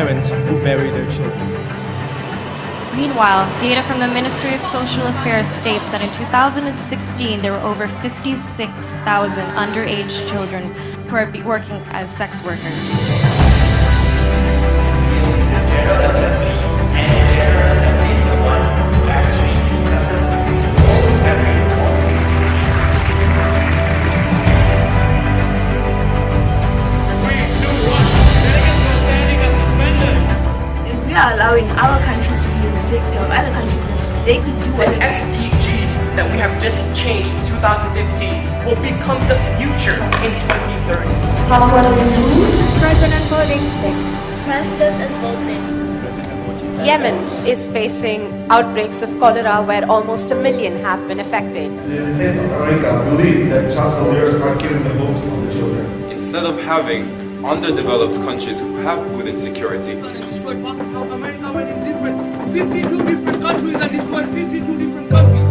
parents who bury their children. Meanwhile, data from the Ministry of Social Affairs states that in 2016 there were over 56,000 underage children who are working as sex workers. We are allowing our countries to be in the safety of other countries, they could do The what SDGs that we have just changed in 2015 will become the future in 2030. President voting. President voting. Yemen is facing outbreaks of cholera where almost 1 million have been affected. The United States of America believe that child soldiers are killing the hopes of the children. Instead of having underdeveloped countries who have food insecurity, America went in 52 different countries and destroyed 52 different countries.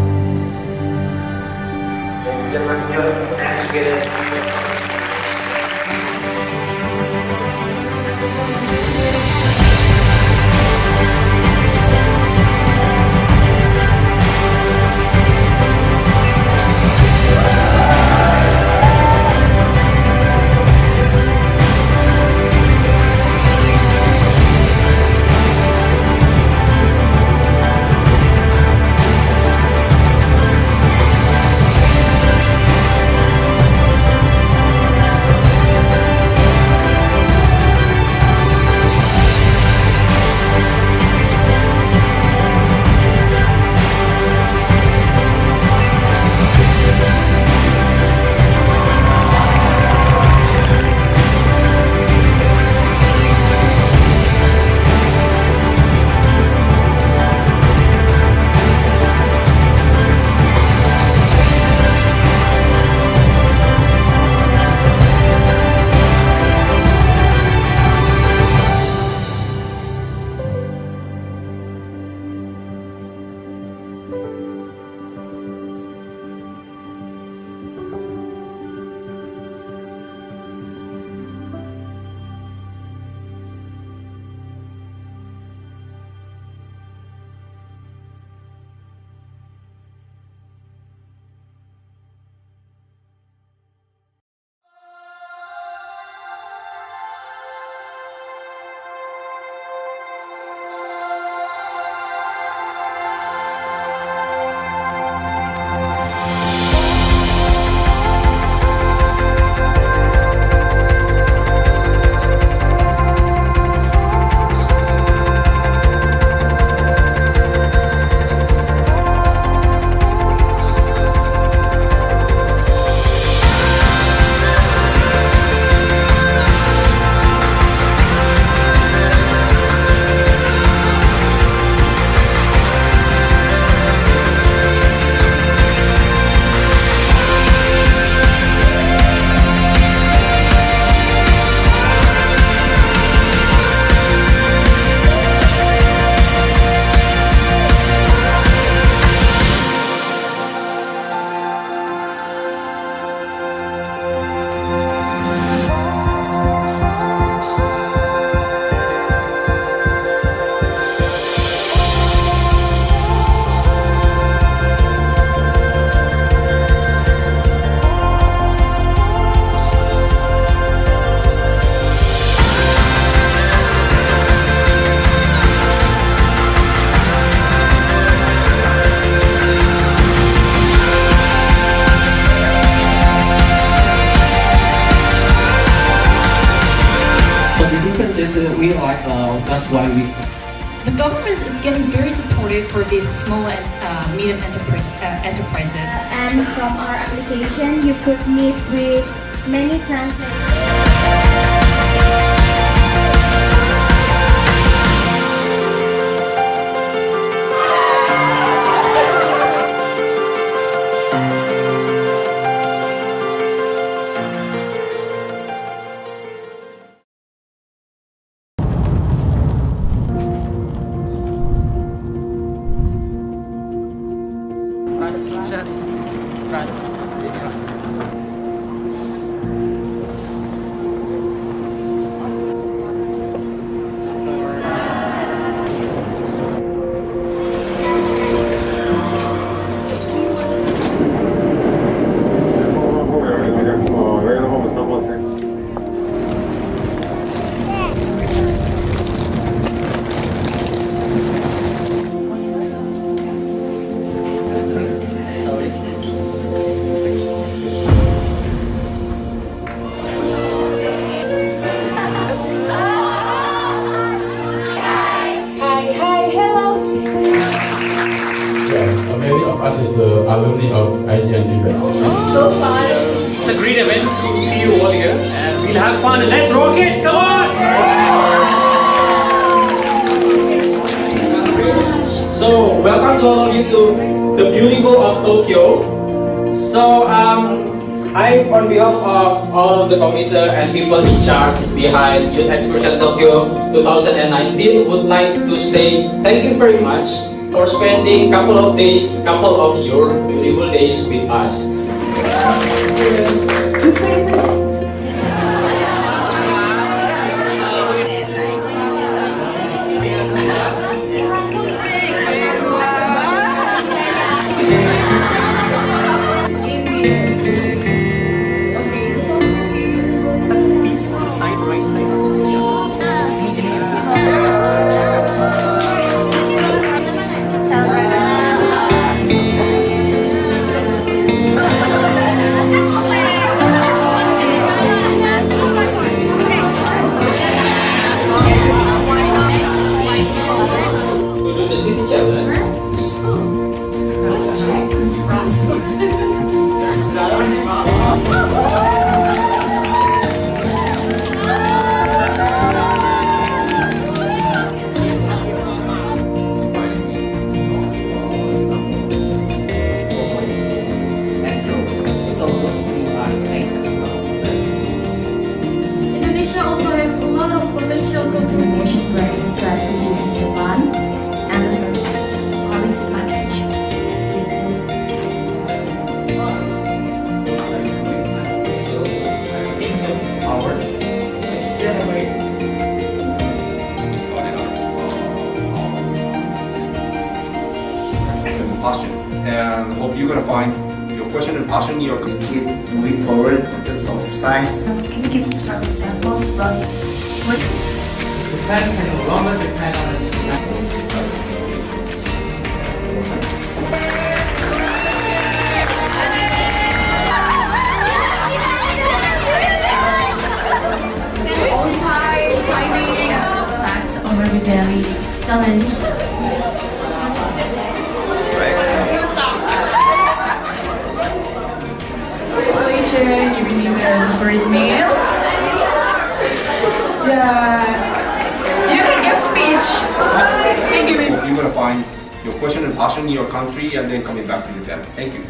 we like that's why we. The government is getting very supportive for these small and medium enterprises. And from our application, you could meet with many translators. us is the alumni of IGN event. So far. It's a great event to see you all here, and we'll have fun and let's rock it! Come on! So, welcome to all of you to the beautiful of Tokyo. So, I, on behalf of all of the committee and people in charge behind Youth Exhibition Tokyo 2019, would like to say thank you very much for spending couple of your beautiful days with us. Indonesia also has a lot of potential contribution branding strategy in Japan and the policy package. Things of ours. Let's generate. Started off passion, and hope you're gonna find your question and passion. Your keep moving forward in terms of science. Can you give some examples about what? Japan can no longer depend on its Timing, that's our daily challenge. Congratulations, you winning the third meal. Yeah, you can give speech. Thank you, Miss. you're gonna find your question and passion in your country, and then coming back to Japan. Thank you.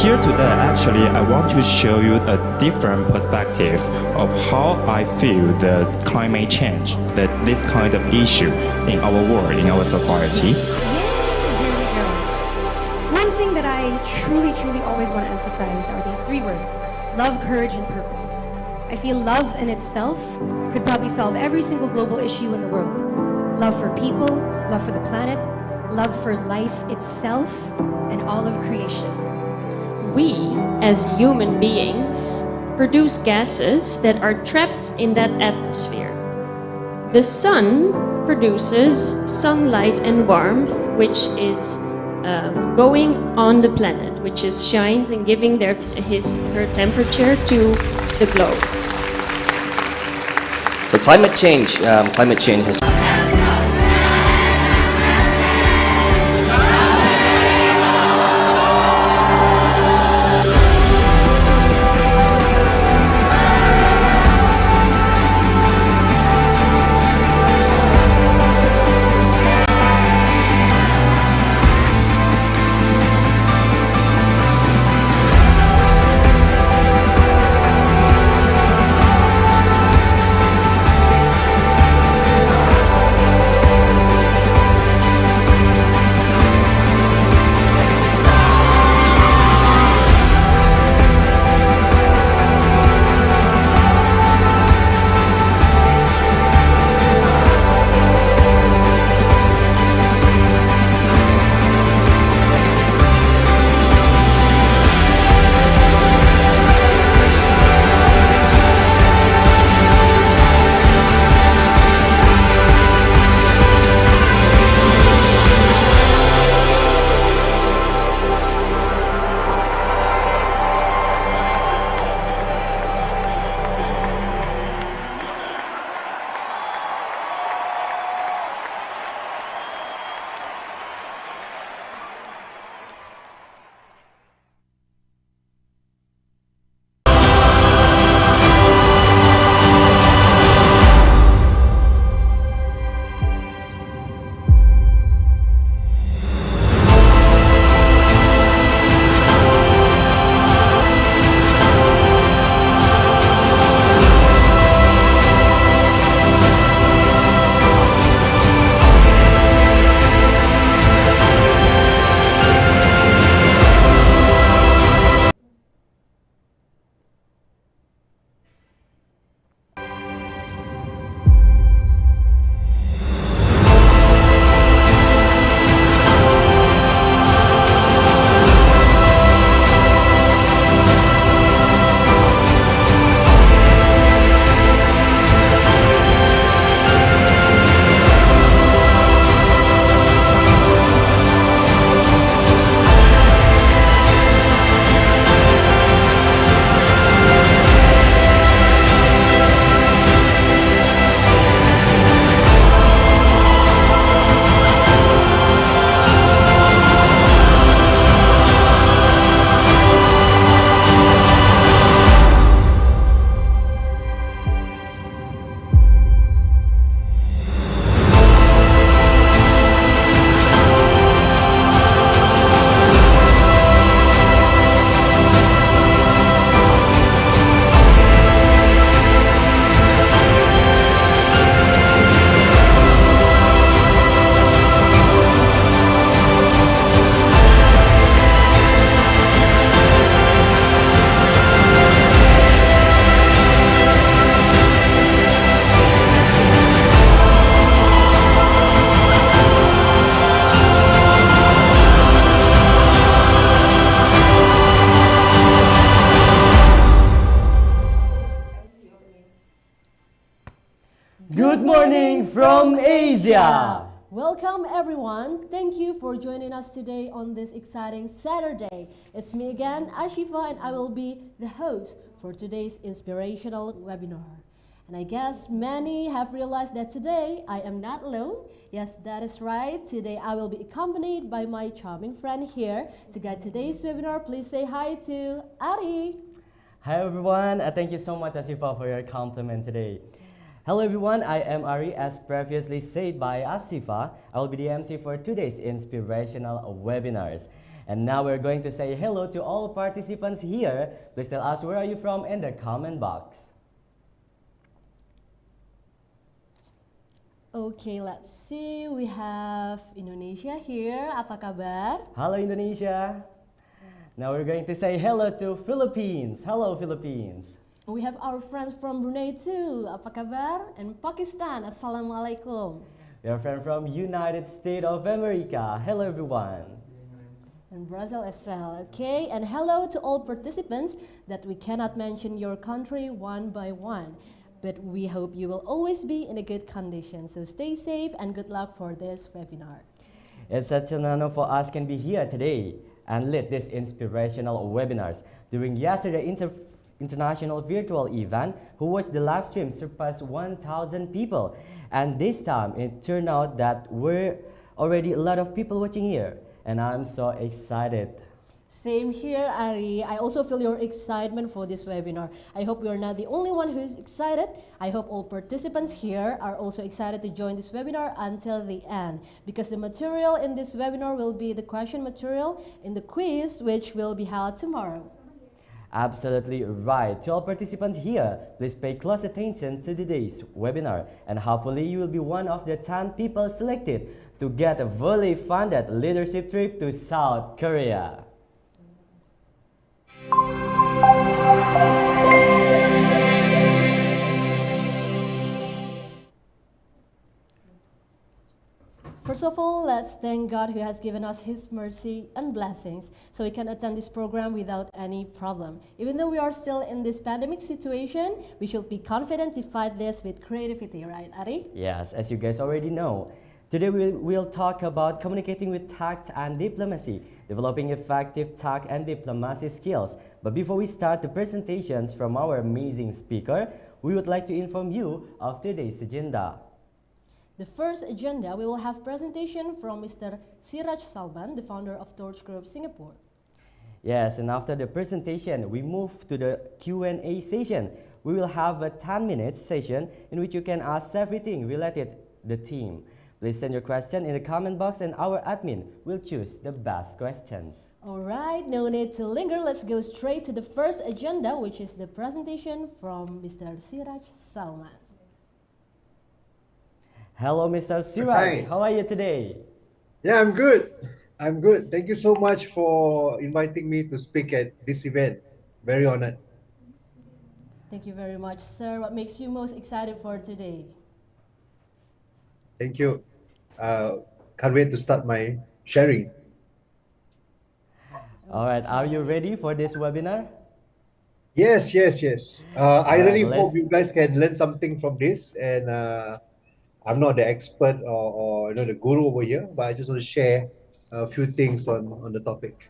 here today, actually, I want to show you a different perspective of how I feel the climate change, that this kind of issue in our world, in our society. One thing that I truly always want to emphasize are these three words: love, courage, and purpose. I feel love in itself could probably solve every single global issue in the world. Love for people, love for the planet, love for life itself, and all of creation. We, as human beings, produce gases that are trapped in that atmosphere. The sun produces sunlight and warmth, which is going on the planet, which is shines and giving her temperature to the globe. So climate change has. Good morning from Asia! Welcome everyone. Thank you for joining us today on this exciting Saturday. It's me again, Ashifa, and I will be the host for today's inspirational webinar. And I guess many have realized that today I am not alone. Yes, that is right. Today I will be accompanied by my charming friend here to guide today's webinar. Please say hi to Ari. Hi everyone, thank you so much Asifa for your compliment today. Hello everyone, I am Ari. As previously said by Asifa, I will be the MC for today's inspirational webinars. And now we're going to say hello to all participants here. Please tell us where are you from in the comment box. Okay, let's see. We have Indonesia here. Apa kabar? Hello Indonesia. Now we're going to say hello to Philippines. Hello Philippines. We have our friends from Brunei too. Apa kabar? And Pakistan. Assalamualaikum. We have a friend from United States of America. Hello everyone. And Brazil as well. Okay, and hello to all participants that we cannot mention your country one by one. But we hope you will always be in a good condition. So stay safe and good luck for this webinar. It's such an honor for us can be here today and lead these inspirational webinars. During yesterday international virtual event, who watched the live stream surpassed 1,000 people. And this time it turned out that we're already a lot of people watching here. And I'm so excited. Same here, Ari. I also feel your excitement for this webinar. I hope you're not the only one who's excited. I hope all participants here are also excited to join this webinar until the end, because the material in this webinar will be the question material in the quiz, which will be held tomorrow. Absolutely right. To all participants here, please pay close attention to today's webinar, and hopefully you will be one of the 10 people selected to get a fully funded leadership trip to South Korea. First of all, let's thank God who has given us His mercy and blessings so we can attend this program without any problem. Even though we are still in this pandemic situation, we should be confident to fight this with creativity, right, Ari? Yes, as you guys already know, today we'll talk about communicating with tact and diplomacy, developing effective tact and diplomacy skills. But before we start the presentations from our amazing speaker, we would like to inform you of today's agenda. The first agenda, we will have presentation from Mr. Siraj Salman, the founder of Torch Group Singapore. Yes, and after the presentation, we move to the Q&A session. We will have a 10-minute session in which you can ask everything related to the team. Please send your question in the comment box and our admin will choose the best questions. All right, no need to linger. Let's go straight to the first agenda, which is the presentation from Mr. Siraj Salman. Hello, Mr. Siraj. Hi. How are you today? Yeah, I'm good. I'm good. Thank you so much for inviting me to speak at this event. Very honored. Thank you very much, sir. What makes you most excited for today? Thank you. Can't wait to start my sharing. All right, are you ready for this webinar? Yes. I really let's- hope you guys can learn something from this. And I'm not the expert or the guru over here, but I just want to share a few things on the topic.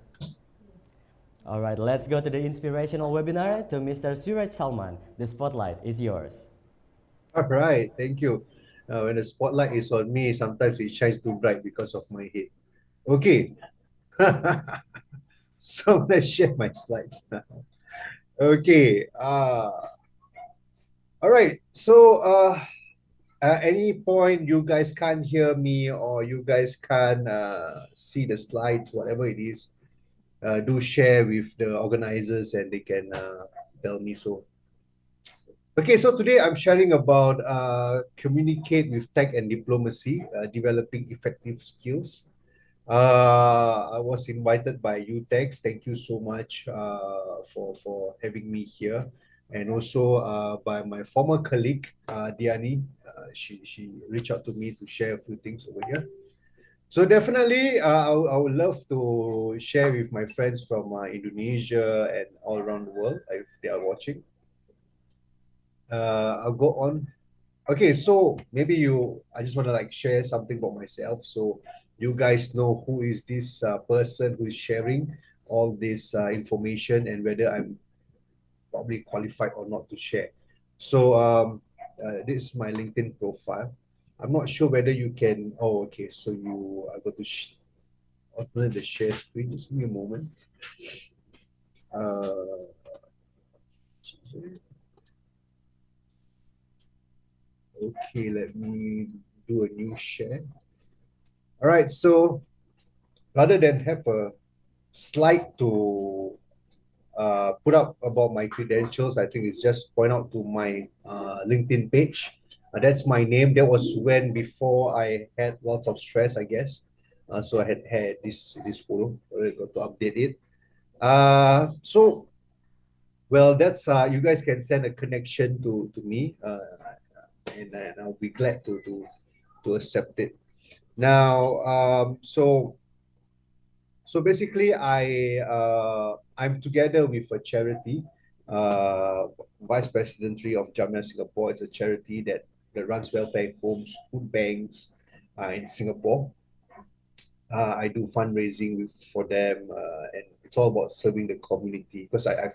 All right, let's go to the inspirational webinar to Mr. Siraj Salman. The spotlight is yours. All right, thank you. When the spotlight is on me, sometimes it shines too bright because of my head. Okay. So let's share my slides now. Okay. All right. So at any point you guys can't hear me or you guys can't see the slides, whatever it is, do share with the organizers and they can tell me so. Okay, so today I'm sharing about communicate with tech and diplomacy, developing effective skills. I was invited by UTEX. Thank you so much for having me here. And also by my former colleague, Diani. She reached out to me to share a few things over here. So definitely, I would love to share with my friends from Indonesia and all around the world if they are watching. I'll go on. Okay, so maybe I just want to share something about myself. So you guys know who is this person who is sharing all this information and whether I'm probably qualified or not to share. So this is my LinkedIn profile. I'm not sure whether you can. Oh, okay. So you are going to open the share screen. Just give me a moment. Okay, let me do a new share. All right. So rather than have a slide to put up about my credentials. I think it's just point out to my LinkedIn page. That's my name. That was when before I had lots of stress, I guess. So I had this photo. I got to update it. So well, that's you guys can send a connection to me, and I'll be glad to accept it. Now, so basically, I'm together with a charity, vice presidentry of Jamia Singapore. It's a charity that runs welfare homes, food banks, in Singapore. I do fundraising for them, and it's all about serving the community because I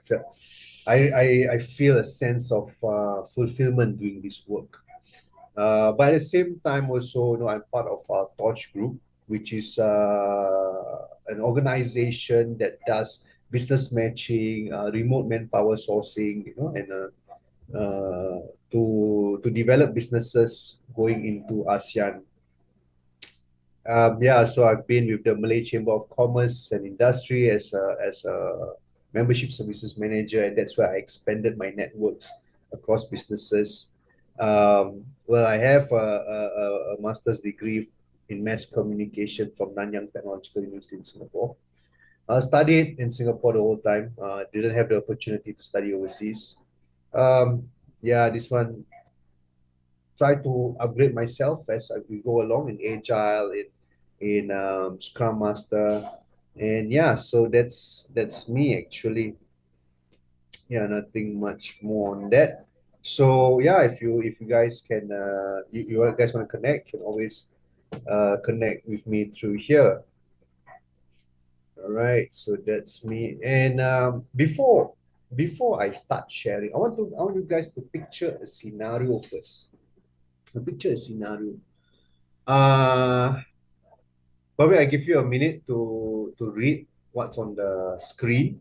feel a sense of fulfillment doing this work. But at the same time, also, I'm part of our Torch Group, which is an organization that does business matching, remote manpower sourcing, and to develop businesses going into ASEAN. Yeah, so I've been with the Malay Chamber of Commerce and Industry as a membership services manager, and that's where I expanded my networks across businesses. Well, I have a master's degree in mass communication from Nanyang Technological University in Singapore. I studied in Singapore the whole time. Didn't have the opportunity to study overseas. Yeah, this one try to upgrade myself as we go along in agile, in Scrum Master, and yeah, so that's me actually. Yeah, nothing much more on that. So yeah, if you guys can you guys want to connect, you can always connect with me through here. All right, so that's me. And before I start sharing, I want you guys to picture a scenario first. Picture a scenario. Probably I give you a minute to read what's on the screen.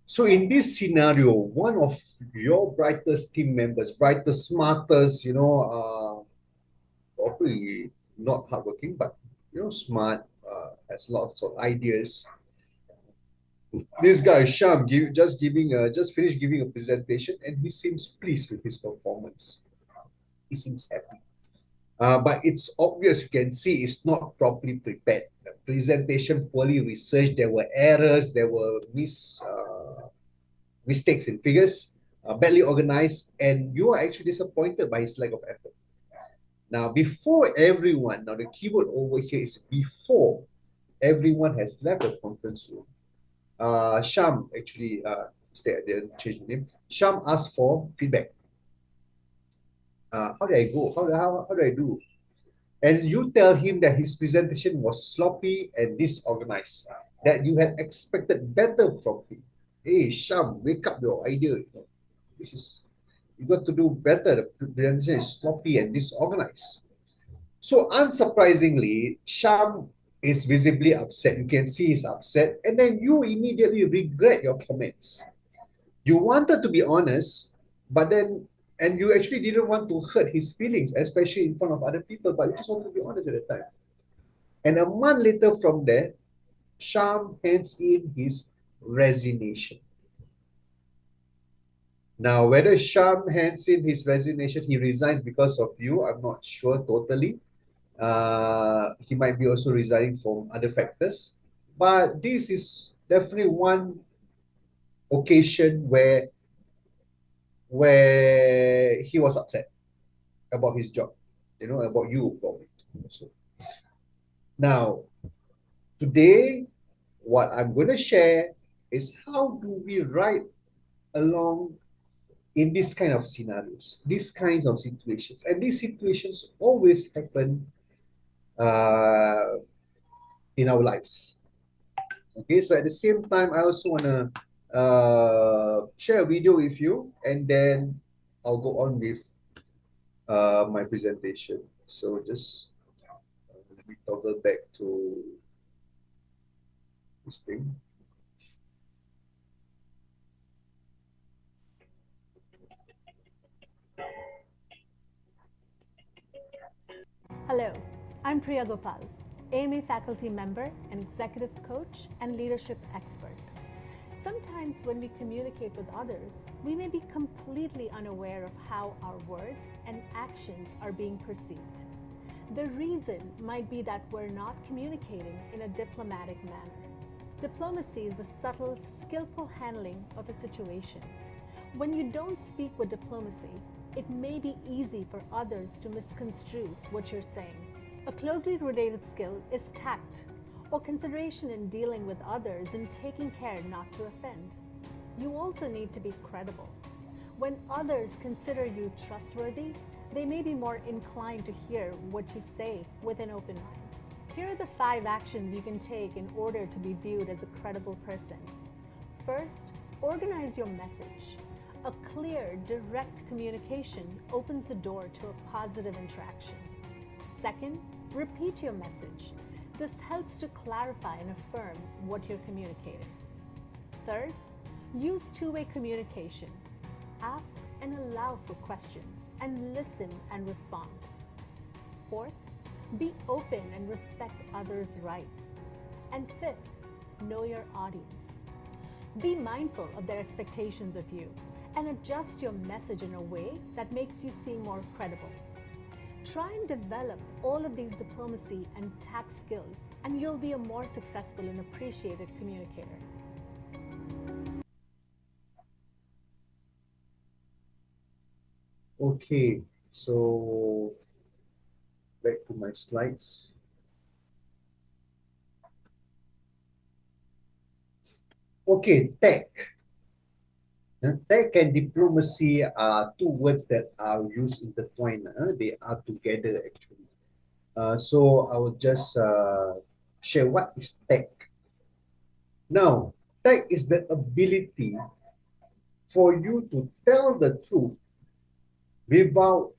So in this scenario, one of your brightest team members, brightest, smartest, probably not hardworking, but smart, has lots of ideas. This guy Sham just finished giving a presentation, and he seems pleased with his performance. He seems happy. But it's obvious, you can see it's not properly prepared. The presentation poorly researched. There were errors. There were mistakes in figures, badly organized, and you are actually disappointed by his lack of effort. Now, the keyword over here is before everyone has left the conference room. Sham actually, didn't change the name. Sham asked for feedback. How did I go? How did I do? And you tell him that his presentation was sloppy and disorganized, that you had expected better from him. Hey, Sham, wake up your idea. You got to do better. The presentation is sloppy and disorganized. So unsurprisingly, Sham is visibly upset. You can see he's upset, and then you immediately regret your comments. You wanted to be honest, and you actually didn't want to hurt his feelings, especially in front of other people, but you just wanted to be honest at the time. And a month later from there, Sham hands in his resignation. Now, whether Sham hands in his resignation, he resigns because of you, I'm not sure totally. He might be also resigning from other factors. But this is definitely one occasion where he was upset about his job, about you probably. So, now, today, what I'm going to share is how do we write along in these kind of scenarios, these kinds of situations. And these situations always happen in our lives. Okay, so at the same time, I also want to share a video with you, and then I'll go on with my presentation. So just let me toggle back to this thing. Hello, I'm Priya Gopal, AMA faculty member and executive coach and leadership expert. Sometimes when we communicate with others, we may be completely unaware of how our words and actions are being perceived. The reason might be that we're not communicating in a diplomatic manner. Diplomacy is the subtle, skillful handling of a situation. When you don't speak with diplomacy, it may be easy for others to misconstrue what you're saying. A closely related skill is tact, or consideration in dealing with others and taking care not to offend. You also need to be credible. When others consider you trustworthy, they may be more inclined to hear what you say with an open mind. Here are the 5 actions you can take in order to be viewed as a credible person. First, organize your message. A clear, direct communication opens the door to a positive interaction. Second, repeat your message. This helps to clarify and affirm what you're communicating. Third, use two-way communication. Ask and allow for questions and listen and respond. Fourth, be open and respect others' rights. And fifth, know your audience. Be mindful of their expectations of you and adjust your message in a way that makes you seem more credible. Try and develop all of these diplomacy and tact skills, and you'll be a more successful and appreciated communicator. Okay, so back to my slides. Okay, tech. Tech and diplomacy are 2 words that are used intertwined. They are together actually. So I will just share what is tech. Now, tech is the ability for you to tell the truth without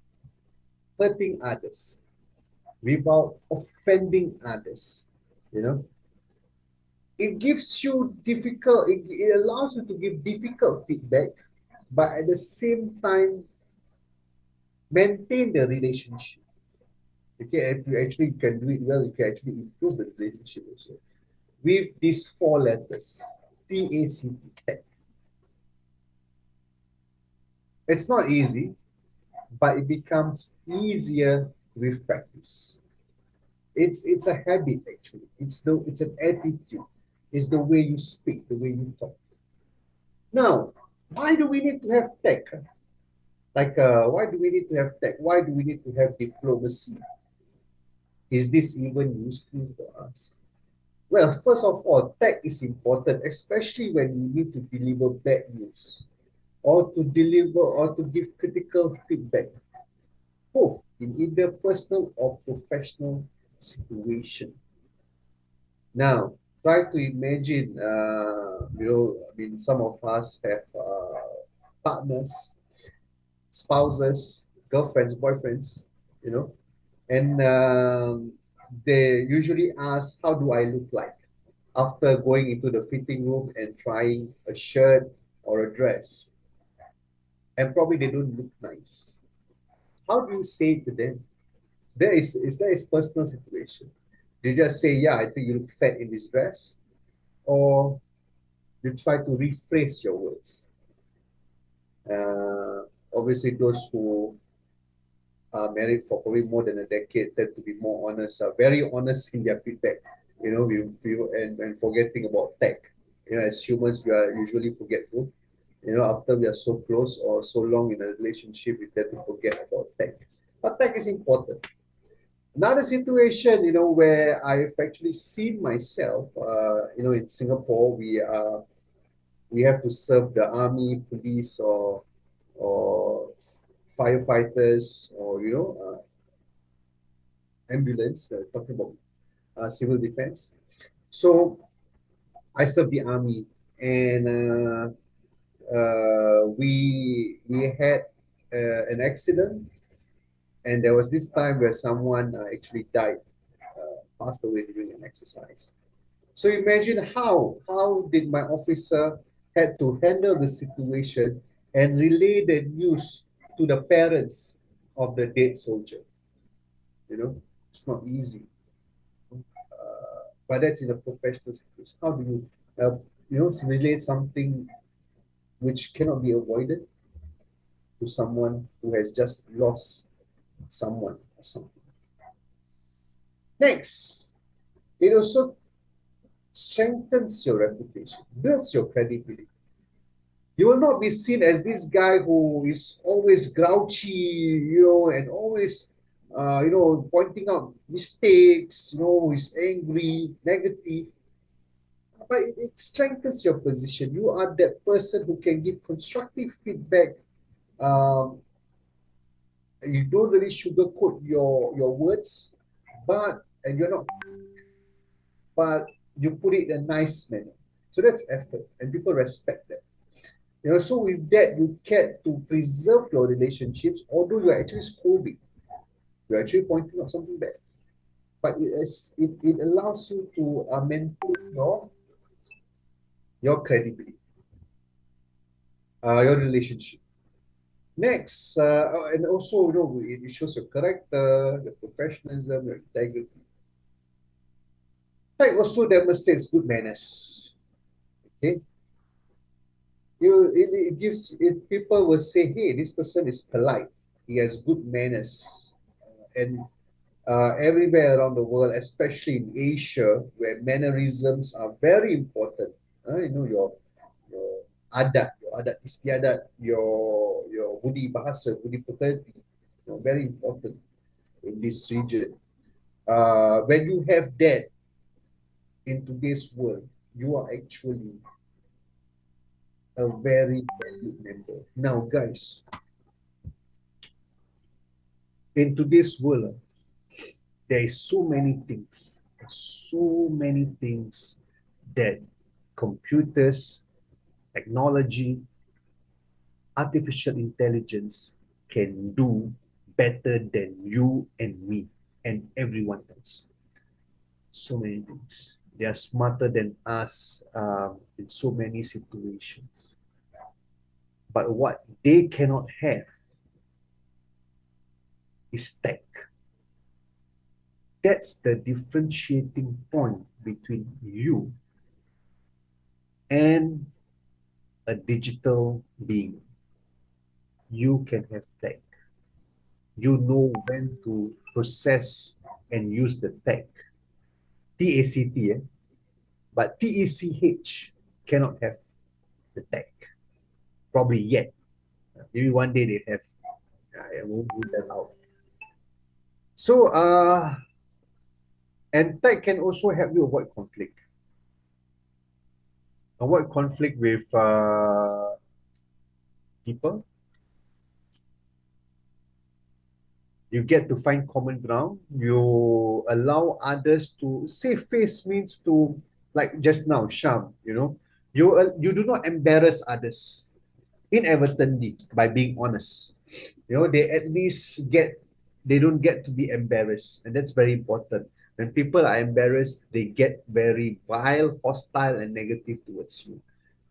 hurting others, without offending others. You know, it gives you difficult, it allows you to give difficult feedback, but at the same time, maintain the relationship. Okay, if you actually can do it well, you can actually improve the relationship also. With these 4 letters, TACT, tech. It's not easy, but it becomes easier with practice. It's a habit actually. It's an attitude. It's the way you speak, the way you talk. Now, why do we need to have tech? Why do we need to have tech? Why do we need to have diplomacy? Is this even useful for us? Well, first of all, tech is important, especially when we need to deliver bad news or to give critical feedback, both in either personal or professional situation. Now, try to imagine, some of us have partners, spouses, girlfriends, boyfriends, and they usually ask, how do I look like? After going into the fitting room and trying a shirt or a dress. And probably they don't look nice. How do you say to them? There is personal situation. Do you just say, yeah, I think you look fat in this dress? Or you try to rephrase your words? Obviously, those who are married for probably more than a decade tend to be more honest, very honest in their feedback, and forgetting about tech. As humans, we are usually forgetful. After we are so close or so long in a relationship, we tend to forget about tech. But tech is important. Another situation, where I've actually seen myself, in Singapore, we have to serve the army, police, or firefighters, or ambulance. Talking about civil defense. So I served the army, and we had an accident, and there was this time where someone actually died, passed away during an exercise. So imagine how did my officer had to handle the situation and relay the news to the parents of the dead soldier. It's not easy. But that's in a professional situation. How do relate something which cannot be avoided to someone who has just lost someone or something? Next, it also strengthens your reputation, builds your credibility. You will not be seen as this guy who is always grouchy, and always, pointing out mistakes, who is angry, negative. But it strengthens your position. You are that person who can give constructive feedback. Um, you don't really sugarcoat your words, and you're not, but you put it in a nice manner. So that's effort, and people respect that. So with that, you get to preserve your relationships, although you're actually scolding. You're actually pointing out something bad. But it allows you to maintain your credibility, your relationship. Next, and also, it shows your character, your professionalism, your integrity. It also demonstrates good manners. Okay, it gives it. People will say, "Hey, this person is polite. He has good manners," and everywhere around the world, especially in Asia, where mannerisms are very important. Your adat istiadat, your budi bahasa, budi pekerti, very important in this region. When you have that in today's world, you are actually a very valued member. Now, guys, in today's world, there is so many things that computers, technology, artificial intelligence can do better than you and me and everyone else. So many things. They are smarter than us in so many situations. But what they cannot have is tech. That's the differentiating point between you and a digital being. You can have tech. You know when to process and use the tech. TACT, but TECH cannot have the tech. Probably yet. Maybe one day they have. I won't rule that out. So, and tech can also help you avoid conflict. Avoid conflict with people. You get to find common ground. You allow others to save face means to, like just now, Sham, you do not embarrass others inadvertently by being honest. They at least they don't get to be embarrassed, and that's very important. When people are embarrassed, they get very vile, hostile, and negative towards you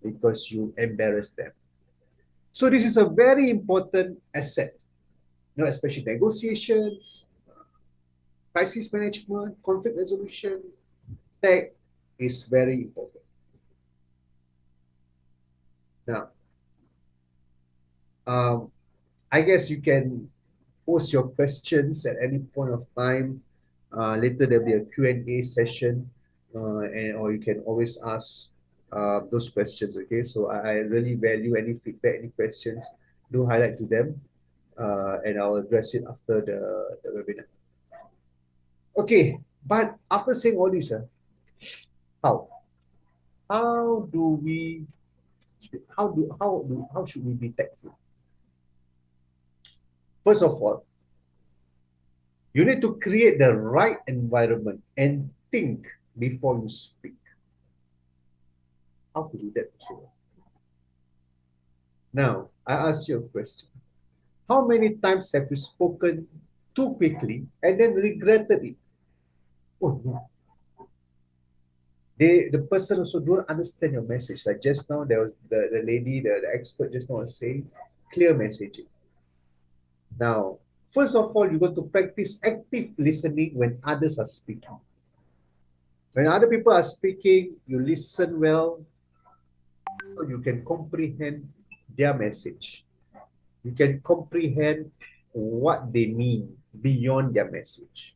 because you embarrass them. So this is a very important asset, especially negotiations, crisis management, conflict resolution. Tech is very important. Now, I guess you can post your questions at any point of time. Later there'll be a Q&A session, or you can always ask those questions. Okay, so I really value any feedback, any questions. Do highlight to them, and I'll address it after the webinar. Okay, but after saying all this, how should we be tactful? First of all, you need to create the right environment and think before you speak. How to do that? Now, I ask you a question. How many times have you spoken too quickly and then regretted it? Oh no. The person also don't understand your message. Like just now, there was the lady, the expert just now was saying, clear messaging. Now, First of all, you got to practice active listening when others are speaking. When other people are speaking, you listen well, so you can comprehend their message. You can comprehend what they mean beyond their message.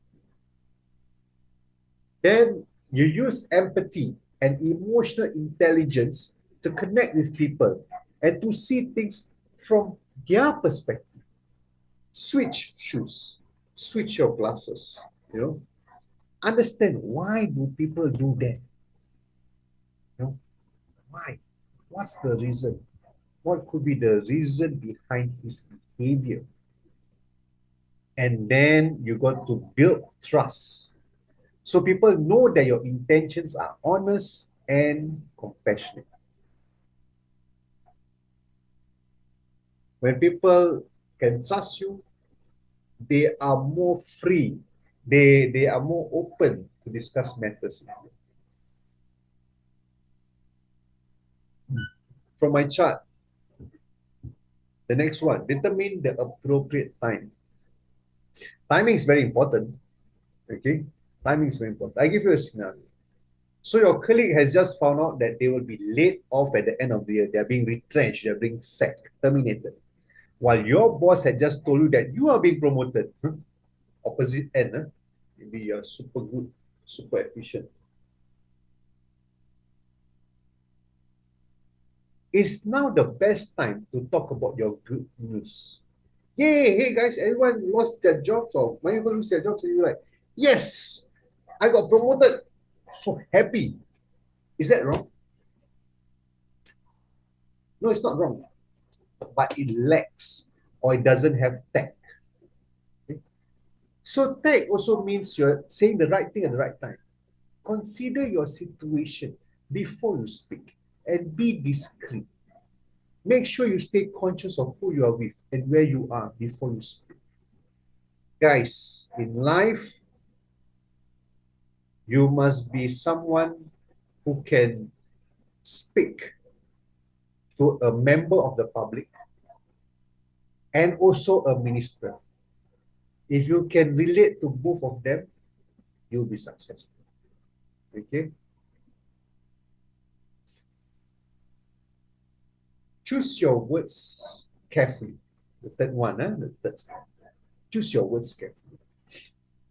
Then you use empathy and emotional intelligence to connect with people and to see things from their perspective. Switch shoes, switch your glasses, you know. Understand why do people do that? You know, why? What's the reason? What could be the reason behind his behavior? And then you got to build trust. So people know that your intentions are honest and compassionate. When people can trust you, they are more free. They are more open to discuss matters with you. From my chart, the next one, determine the appropriate time. Timing is very important. Okay, timing is very important. I give you a scenario. So your colleague has just found out that they will be laid off at the end of the year. They are being retrenched. They are being sacked, terminated. While your boss had just told you that you are being promoted. Opposite end, maybe you're super good, super efficient. It's now the best time to talk about your good news. Yay, hey guys, everyone lost their jobs, or many people lose their jobs, and you're like, yes, I got promoted. So happy. Is that wrong? No, it's not wrong. But it lacks, or it doesn't have tact. Okay? So tact also means you're saying the right thing at the right time. Consider your situation before you speak and be discreet. Make sure you stay conscious of who you are with and where you are before you speak. Guys, in life, you must be someone who can speak to a member of the public and also a minister. If you can relate to both of them, you'll be successful. Okay? Choose your words carefully. The third one, the third step. Choose your words carefully.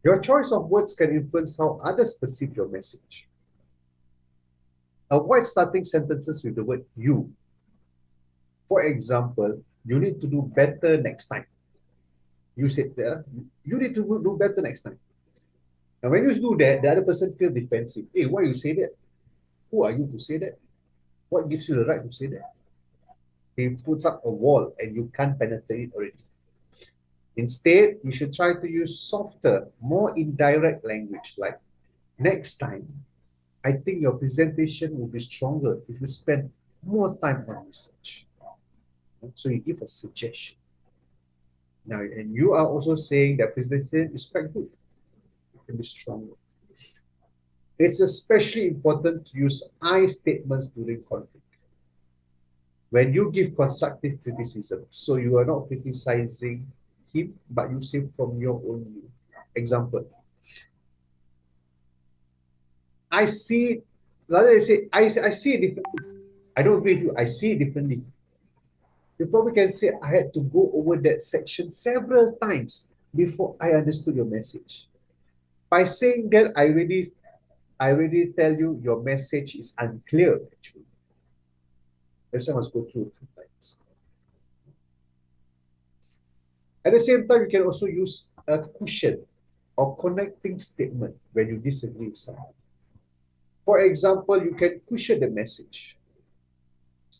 Your choice of words can influence how others perceive your message. Avoid starting sentences with the word you. For example, you need to do better next time. You said that you need to do better next time. Now, when you do that, the other person feels defensive. Hey, why you say that? Who are you to say that? What gives you the right to say that? He puts up a wall and you can't penetrate it already. Instead, you should try to use softer, more indirect language like, next time, I think your presentation will be stronger if you spend more time on research. So you give a suggestion. Now, and you are also saying that presentation is quite good. It can be stronger. It's especially important to use I statements during conflict. When you give constructive criticism, so you are not criticizing him, but you say from your own view. Example, I see, rather than say, I see it differently. I don't agree with you, I see it differently. You probably can say, I had to go over that section several times before I understood your message. By saying that, I already tell you your message is unclear, actually. That's why I must go through 2 times. At the same time, you can also use a cushion or connecting statement when you disagree with someone. For example, you can cushion the message.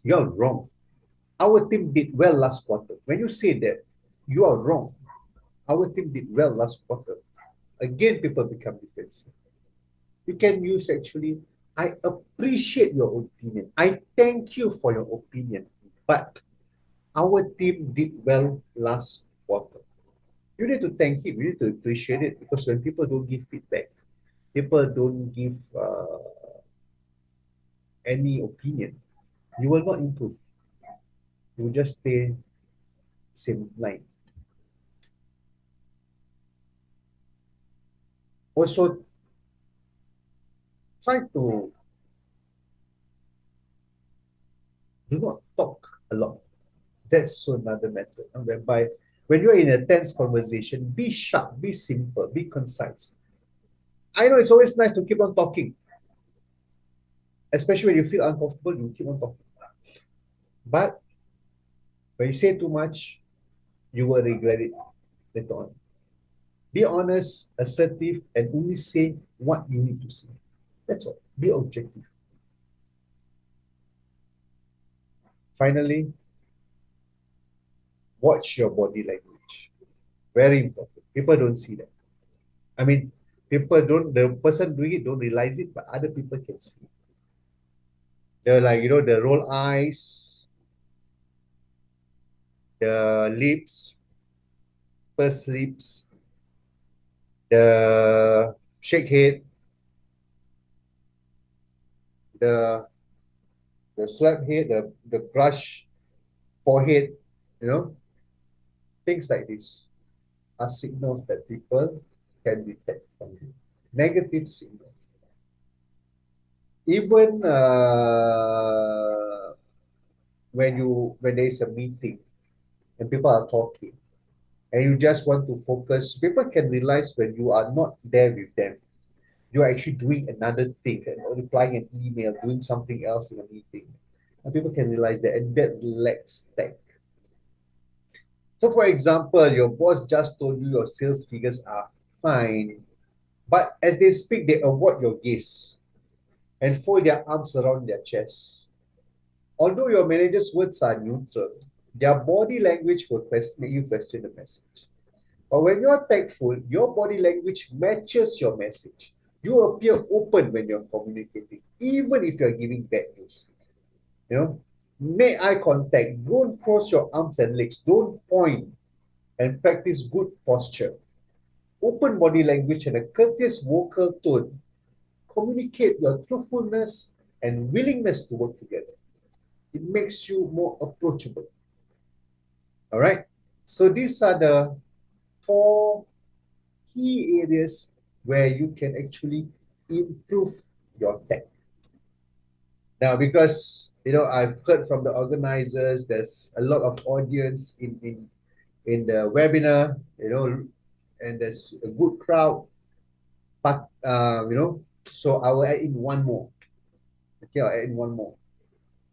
You're wrong. Our team did well last quarter. When you say that, you are wrong. Our team did well last quarter. Again, people become defensive. You can use actually, I appreciate your opinion. I thank you for your opinion. But our team did well last quarter. You need to thank him. You need to appreciate it, because when people don't give feedback, people don't give any opinion, you will not improve. You will just stay same line. Also try to do not talk a lot. That's also another method, whereby when you're in a tense conversation, be sharp, be simple, be concise. I know it's always nice to keep on talking, especially when you feel uncomfortable, you keep on talking. But when you say too much, you will regret it later on. Be honest, assertive, and only say what you need to say. That's all. Be objective. Finally, watch your body language. Very important. People don't see that. I mean, people don't, the person doing it don't realize it, but other people can see it. They're like, the roll eyes, the lips, pursed lips, the shake head, the slap head, the brush forehead, things like this are signals that people can detect from you. Negative signals. Even when there is a meeting and people are talking and you just want to focus, people can realize when you are not there with them. You're actually doing another thing, replying an email, doing something else in a meeting. And people can realize that, and that lacks tech. So for example, your boss just told you your sales figures are fine, but as they speak, they avoid your gaze and fold their arms around their chest. Although your manager's words are neutral, their body language will make you question the message. But when you're tactful, your body language matches your message. You appear open when you're communicating, even if you're giving bad news. Make eye contact. Don't cross your arms and legs. Don't point, and practice good posture. Open body language and a courteous vocal tone communicate your truthfulness and willingness to work together. It makes you more approachable. All right. So these are the 4 key areas where you can actually improve your tech. Now, because I've heard from the organizers, there's a lot of audience in the webinar, and there's a good crowd. But so I will add in one more. Okay, I'll add in one more.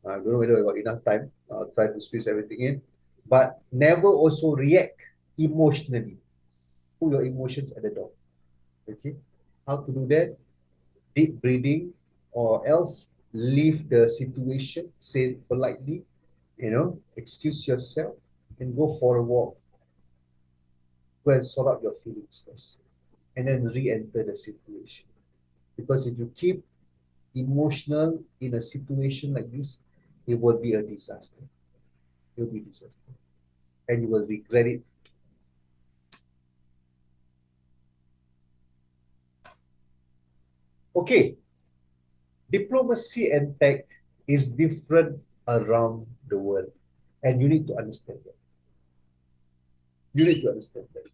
I don't know whether I got enough time. I'll try to squeeze everything in. But never also react emotionally. Put your emotions at the door. Okay, how to do that? Deep breathing, or else leave the situation, say it politely, excuse yourself and go for a walk. Go and sort out your feelings first and then re-enter the situation. Because if you keep emotional in a situation like this, it will be a disaster. It will be a disaster. And you will regret it. Okay. Diplomacy and tech is different around the world. And you need to understand that. You need to understand that.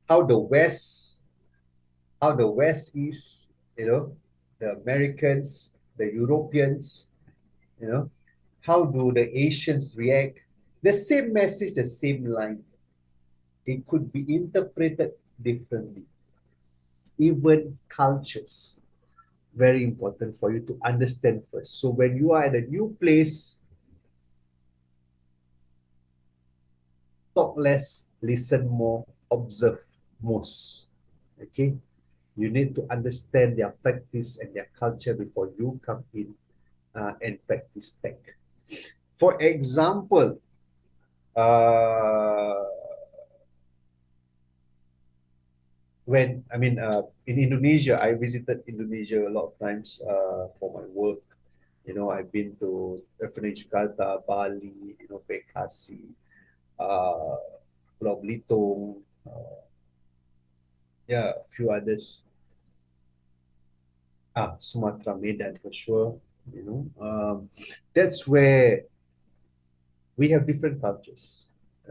How the West is, the Americans, the Europeans, how do the Asians react? The same message, the same line. It could be interpreted differently. Even cultures, very important for you to understand first. So when you are at a new place, talk less, listen more, observe most. Okay? You need to understand their practice and their culture before you come in and practice tech. For example, in Indonesia, I visited Indonesia a lot of times for my work. I've been to Jakarta, Bali, Bekasi, Pulau Belitung, a few others. Sumatra, Medan for sure. That's where we have different cultures.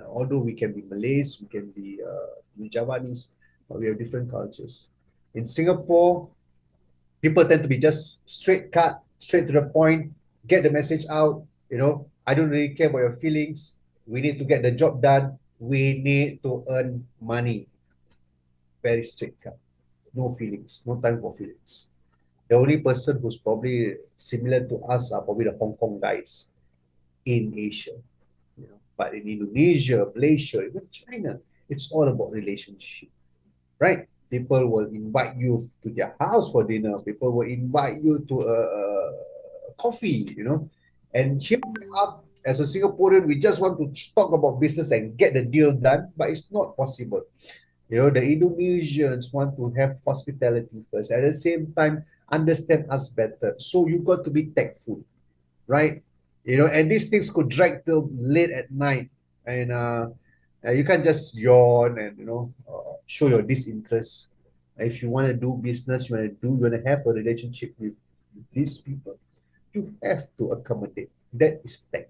Although we can be Malays, we can be Javanese, but we have different cultures. In Singapore, people tend to be just straight cut, straight to the point, get the message out. I don't really care about your feelings. We need to get the job done. We need to earn money. Very straight cut. No feelings, no time for feelings. The only person who's probably similar to us are probably the Hong Kong guys in Asia. But in Indonesia, Malaysia, even China, it's all about relationship, right? People will invite you to their house for dinner. People will invite you to a coffee. And here we are, as a Singaporean, we just want to talk about business and get the deal done, but it's not possible. The Indonesians want to have hospitality first. At the same time, understand us better. So you got to be tactful, right? And these things could drag till late at night, and you can't just yawn and show your disinterest. If you want to do business, you want to have a relationship with these people, you have to accommodate. That is tech.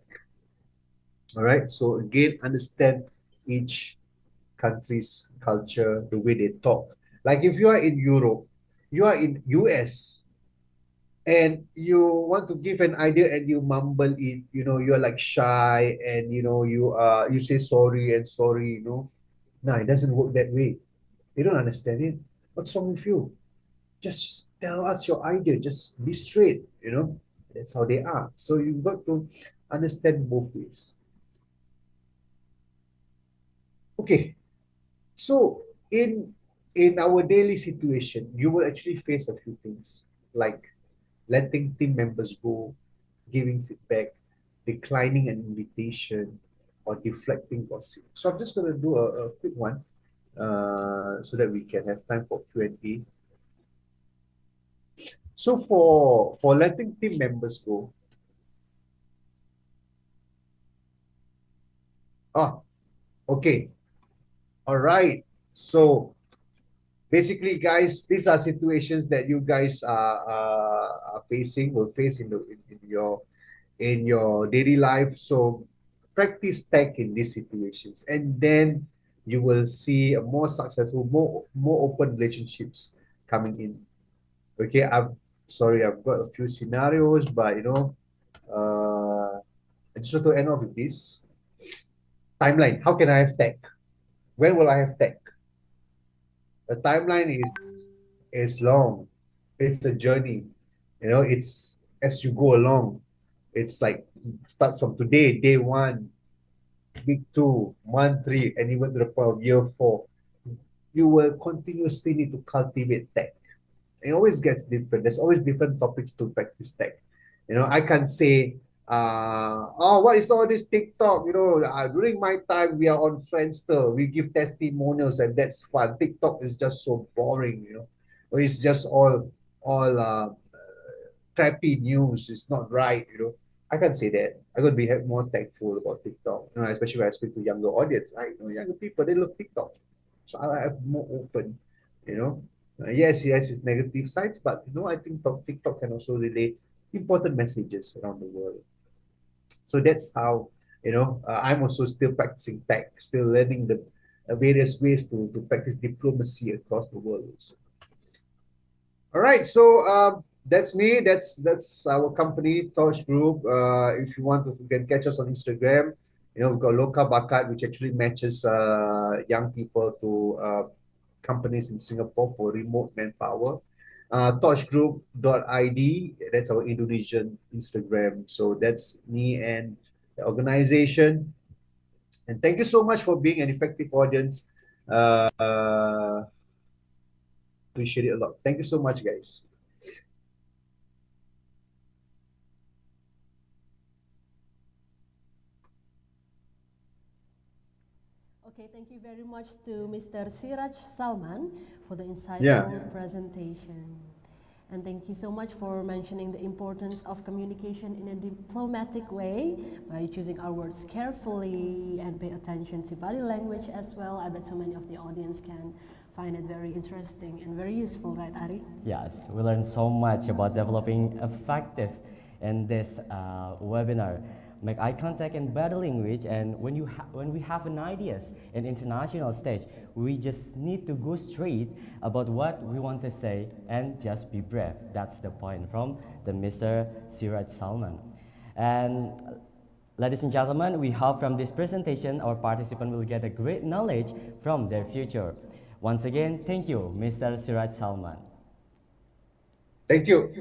All right. So again, understand each country's culture, the way they talk. Like if you are in Europe, you are in US, and you want to give an idea and you mumble it, you're like shy, and you say sorry and sorry. No, it doesn't work that way. They don't understand it. What's wrong with you? Just tell us your idea. Just be straight. That's how they are. So you've got to understand both ways. Okay. So in our daily situation, you will actually face a few things, like letting team members go, giving feedback, declining an invitation, or deflecting gossip. So I'm just going to do a quick one so that we can have time for Q&A. So for letting team members go, okay, all right. So basically, guys, these are situations that you guys are facing, will face in your daily life. So practice tech in these situations, and then you will see a more successful, more open relationships coming in. Okay, I've got a few scenarios, but I just want to end off with this timeline. How can I have tech? When will I have tech? The timeline is long. It's a journey. It's as you go along. It's like starts from today, day one, week 2, month 3, and even to the point of year 4. You will continuously need to cultivate tech. It always gets different. There's always different topics to practice tech. I can't say, what is all this TikTok? During my time, we are on Friendster. We give testimonials, and that's fun. TikTok is just so boring. It's just all crappy news. It's not right. I can't say that. I got to be more thankful about TikTok. Especially when I speak to younger audience. Right? Younger people, they love TikTok. So I have more open. Yes, its negative sides, but I think TikTok can also relay important messages around the world. So that's how I'm also still practicing tech, still learning the various ways to practice diplomacy across the world. Also. All right, so that's me. That's our company, Torch Group. If you want to, you can catch us on Instagram. We've got Loka Bakat, which actually matches young people to companies in Singapore for remote manpower. Torchgroup.id, that's our Indonesian Instagram. So that's me and the organization. And thank you so much for being an effective audience. Appreciate it a lot. Thank you so much, guys. Okay, thank you very much to Mr. Siraj Salman for the insightful presentation. And thank you so much for mentioning the importance of communication in a diplomatic way by choosing our words carefully and pay attention to body language as well. I bet so many of the audience can find it very interesting and very useful, right, Ari? Yes, we learned so much about developing effective in this webinar. make eye contact in body language, and when we have an ideas in international stage, we just need to go straight about what we want to say and just be brave. That's the point from the Mr. Siraj Salman. And ladies and gentlemen, we hope from this presentation our participants will get a great knowledge from their future. Once again, thank you, Mr. Siraj Salman. Thank you.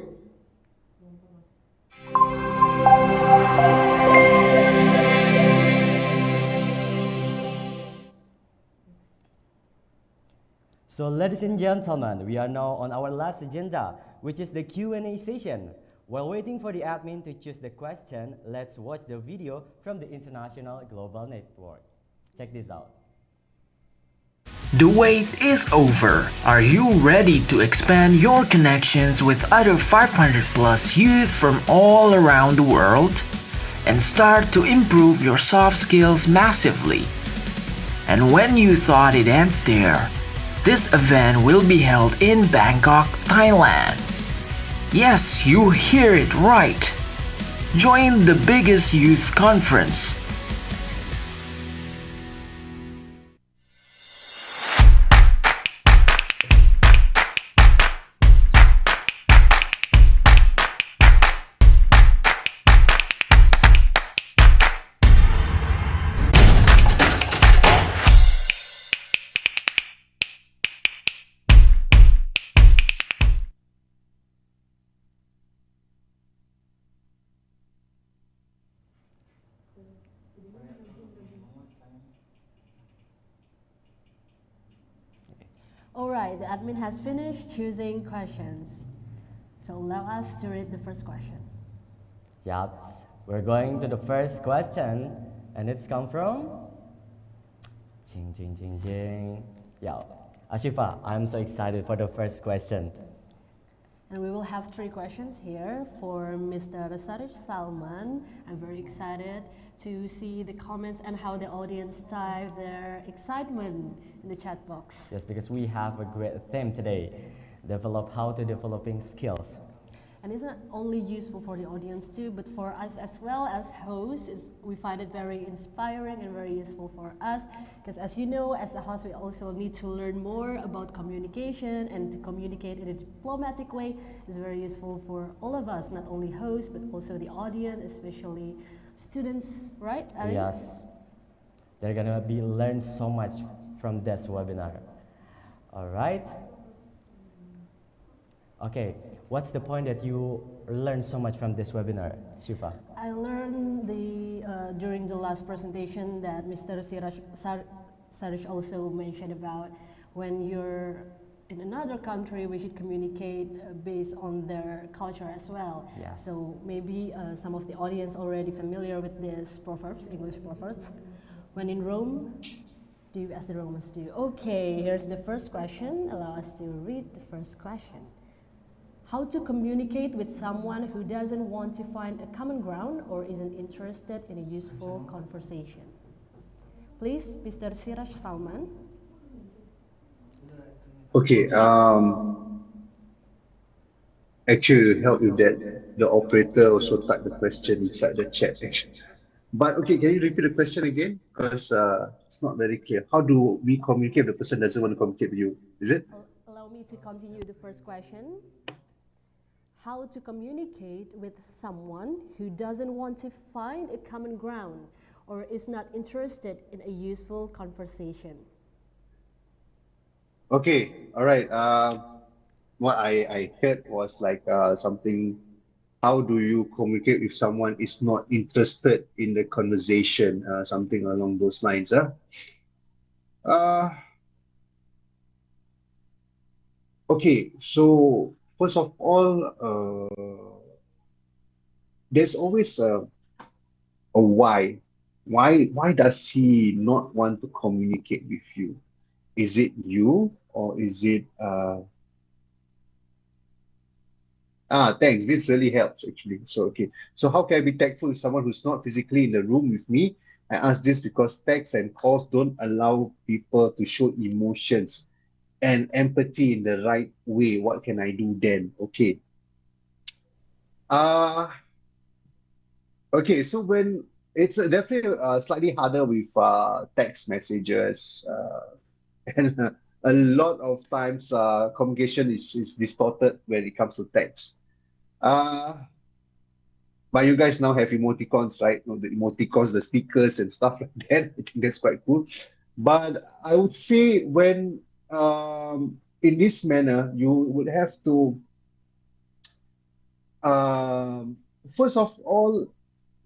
So ladies and gentlemen, we are now on our last agenda, which is the Q&A session. While waiting for the admin to choose the question, let's watch the video from the International Global Network. Check this out. The wait is over. Are you ready to expand your connections with other 500 plus youth from all around the world? And start to improve your soft skills massively? And when you thought it ends there, this event will be held in Bangkok, Thailand. Yes, you hear it right. Join the biggest youth conference. All right, the admin has finished choosing questions. So allow us to read the first question. Yup, we're going to the first question, and it's come from Jing Jing Jing Jing. Yeah, Ashifa, I'm so excited for the first question. And we will have 3 questions here for Mr. Sarish Salman. I'm very excited to see the comments and how the audience type their excitement in the chat box. Yes, because we have a great theme today, how to developing skills. And it's not only useful for the audience too, but for us as well as hosts, we find it very inspiring and very useful for us. Because as you know, as a host, we also need to learn more about communication, and to communicate in a diplomatic way is very useful for all of us, not only hosts, but also the audience, especially students, right, Ari? Yes, they're gonna be learn so much from this webinar. All right. Okay, what's the point that you learned so much from this webinar, Shifa? I learned during the last presentation that Mr. Sarish also mentioned about when you're in another country, we should communicate based on their culture as well. Yeah. So maybe some of the audience already familiar with these proverbs, English proverbs. When in Rome, do as the Romans do. Okay, here's the first question. Allow us to read the first question. How to communicate with someone who doesn't want to find a common ground or isn't interested in a useful conversation? Please, Mr. Siraj Salman. Okay, actually to help you that, the operator also typed the question inside the chat actually. But okay, can you repeat the question again? Because it's not very clear. How do we communicate if the person doesn't want to communicate to you? Is it? Allow me to continue the first question. How to communicate with someone who doesn't want to find a common ground or is not interested in a useful conversation? Okay, all right. What I heard was like something, how do you communicate if someone is not interested in the conversation, something along those lines. Okay, so first of all, there's always a why. Why does he not want to communicate with you? Is it you, or is it thanks, this really helps actually. So okay, so how can I be tactful with someone who's not physically in the room with me? I ask this because texts and calls don't allow people to show emotions and empathy in the right way. What can I do then? Okay. Okay, so when it's definitely slightly harder with text messages, and a lot of times communication is distorted when it comes to text. Uh, but you guys now have emoticons, right? You know, the emoticons, the stickers, and stuff like that. I think that's quite cool. But I would say when in this manner, you would have to um, first of all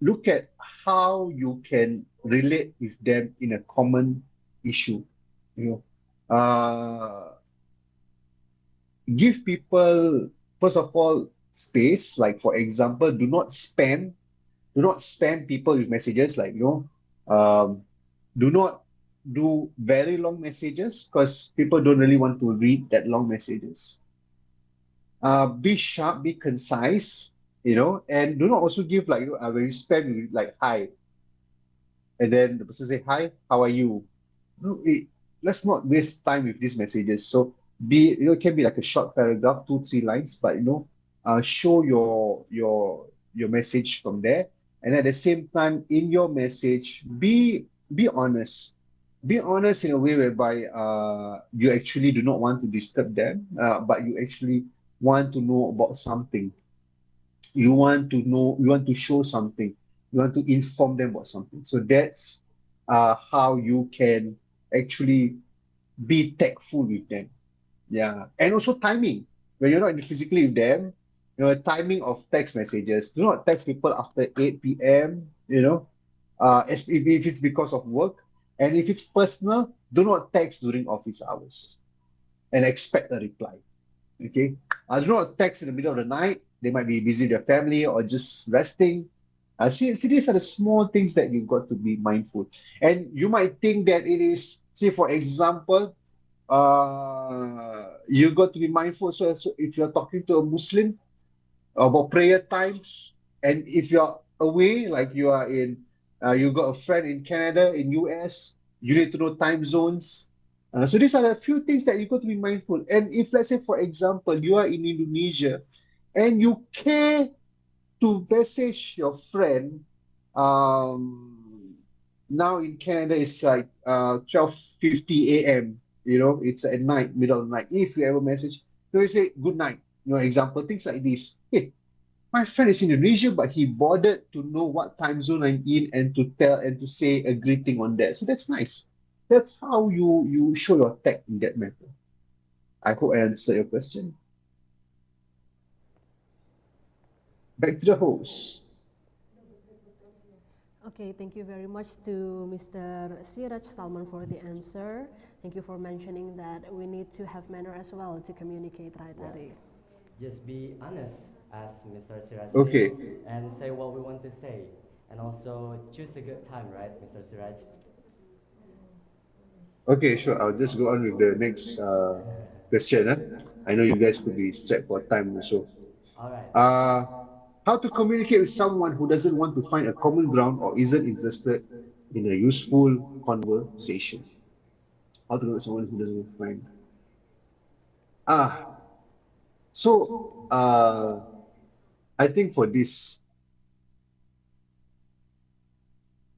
look at how you can relate with them in a common issue. You know, give people first of all space. Like for example, do not spam people with messages. Like do not do very long messages because people don't really want to read that long messages. Be sharp, be concise, and do not also give like when you spam like hi, and then the person say hi, how are you? No, let's not waste time with these messages. So it can be like a short paragraph, 2 3 lines, but show your message from there. And at the same time, in your message, be honest. Be honest in a way whereby you actually do not want to disturb them, but you actually want to know about something. You want to show something, you want to inform them about something. So that's how you can actually be tactful with them. Yeah, and also timing. When you're not physically with them, timing of text messages. Do not text people after 8 p.m. If it's because of work, and if it's personal, do not text during office hours and expect a reply. Okay, do not text in the middle of the night. They might be busy with their family or just resting. See, these are the small things that you've got to be mindful. And you might think that it is, say, for example, you got to be mindful. So if you're talking to a Muslim about prayer times, and if you're away, like you are in, you got a friend in Canada, in US, you need to know time zones. So these are a few things that you got to be mindful. And if, let's say, for example, you are in Indonesia and you care to message your friend, now in Canada it's like 12:50 a.m. It's at night, middle of the night. If you ever message, you say good night. Example, things like this. Hey, my friend is in Indonesia, but he bothered to know what time zone I'm in and to tell and to say a greeting on that. So that's nice. That's how you show your tech in that matter. I hope I answered your question. Back to the host. Okay, thank you very much to Mr. Siraj Salman for the answer. Thank you for mentioning that we need to have manner as well to communicate, right, Ari? Just be honest, as Mr. Siraj Okay. said, and say what we want to say. And also choose a good time, right, Mr. Siraj? Okay, sure. I'll just go on with the next question. I know you guys could be strapped for time also. All right. How to communicate with someone who doesn't want to find a common ground or isn't interested in a useful conversation? How to communicate with someone who doesn't want to find. Ah, so I think for this,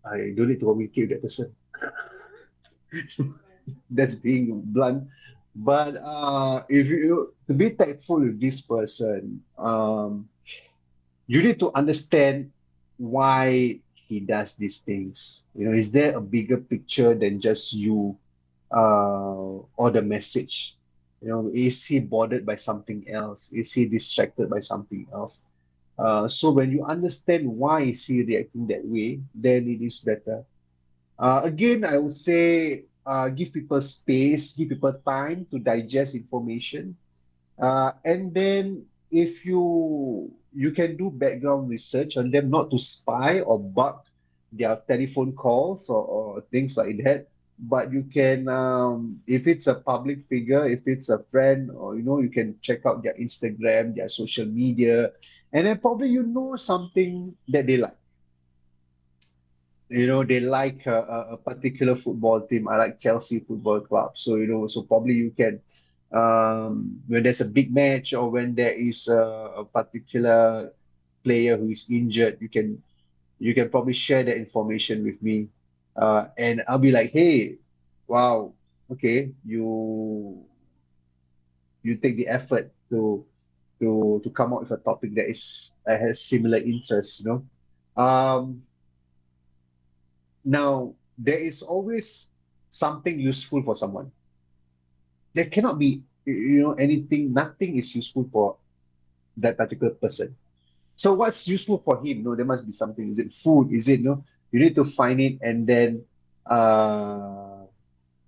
I don't need to communicate with that person. That's being blunt. But if you to be tactful with this person, you need to understand why he does these things. Is there a bigger picture than just you or the message? Is he bothered by something else? Is he distracted by something else? So when you understand why is he reacting that way, then it is better. Again, I would say give people space, give people time to digest information. And then if you can do background research on them, not to spy or bug their telephone calls or things like that, but you can if it's a public figure, if it's a friend, or you can check out their Instagram, their social media, and then probably something that they like. They like a particular football team. I like Chelsea Football Club. So, so probably you can, when there's a big match or when there is a particular player who is injured, you can you can probably share that information with me, and I'll be like, hey, wow, okay, you take the effort to come up with a topic that has similar interests, you know. Now there is always something useful for someone. There cannot be, you know, anything, nothing is useful for that particular person. So what's useful for him? No, there must be something. Is it food? Is it, no? You need to find it, and then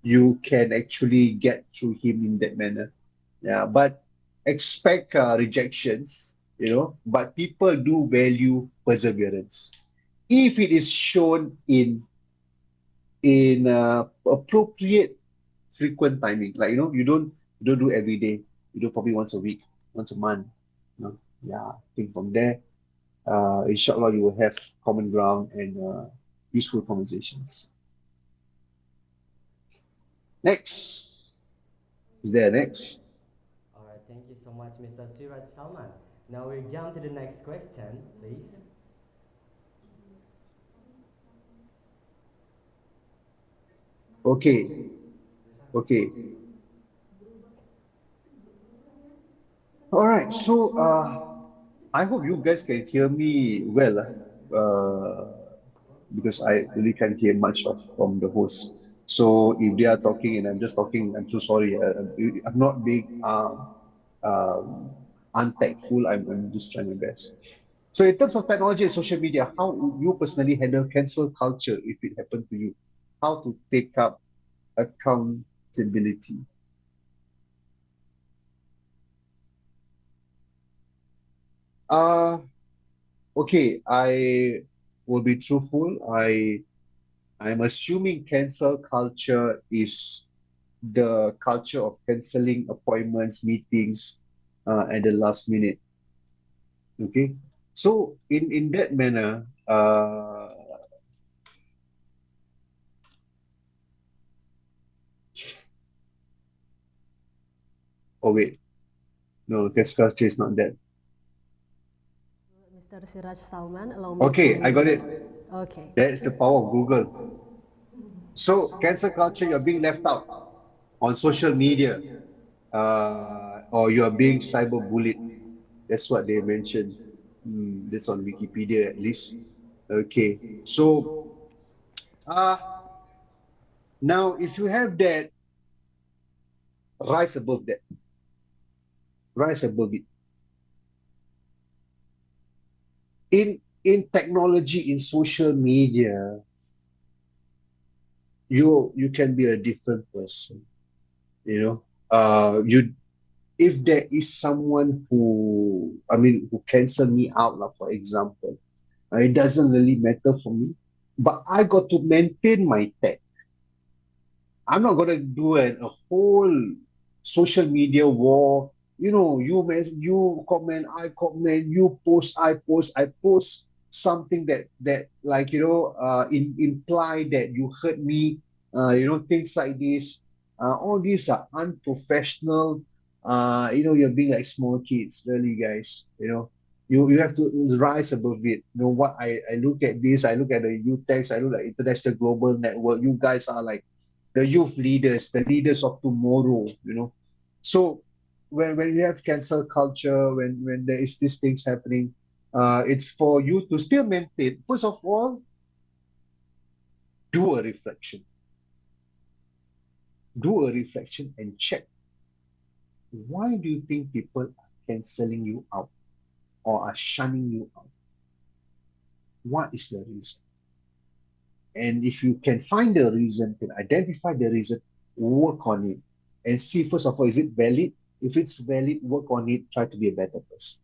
you can actually get through him in that manner. Yeah, but expect rejections, you know, but people do value perseverance if it is shown in appropriate frequent timing. Like, you know, you don't do every day. You do probably once a week, once a month. You know? Yeah, I think from there, inshallah, you will have common ground and useful conversations. Next. Is there a next? All right, thank you so much, Mr. Suraj Salman. Now we jump to the next question, please. Okay. Okay. All right. So I hope you guys can hear me well. Because I really can't hear much of from the host. So if they are talking and I'm just talking, I'm so sorry. I'm not being um, untactful. I'm just trying my best. So in terms of technology and social media, how would you personally handle cancel culture if it happened to you? How to take up accountability? Uh, okay, I will be truthful. I'm assuming cancel culture is the culture of canceling appointments, meetings, at the last minute. Okay, so in that manner, oh wait, no, cancel culture is not that. Mr. Siraj Salman, allow me Okay, I got to. it. Okay. That is the power of Google. So cancel culture, you're being left out on social media, or you are being cyberbullied. That's what they mentioned. That's on Wikipedia at least. Okay, so uh, now if you have that, rise above that, rise above it. In technology, in social media, you can be a different person. You know, you if there is someone who, I mean, who cancel me out, like, for example, it doesn't really matter for me, but I got to maintain my tag. I'm not gonna do a whole social media war. You know, you comment, I comment, you post, I post something that like, you know, imply that you hurt me. You know, things like this. All these are unprofessional. You know, you're being like small kids, really, guys. You know, you have to rise above it. You know what? I look at this. I look at the UTEX. I look at International Global Network. You guys are like the youth leaders, the leaders of tomorrow, you know. So when you have cancel culture, when there is these things happening, it's for you to still maintain. First of all, do a reflection. Do a reflection and check, why do you think people are canceling you out or are shunning you out? What is the reason? And if you can find the reason, can identify the reason, work on it and see, first of all, is it valid? If it's valid, work on it, try to be a better person.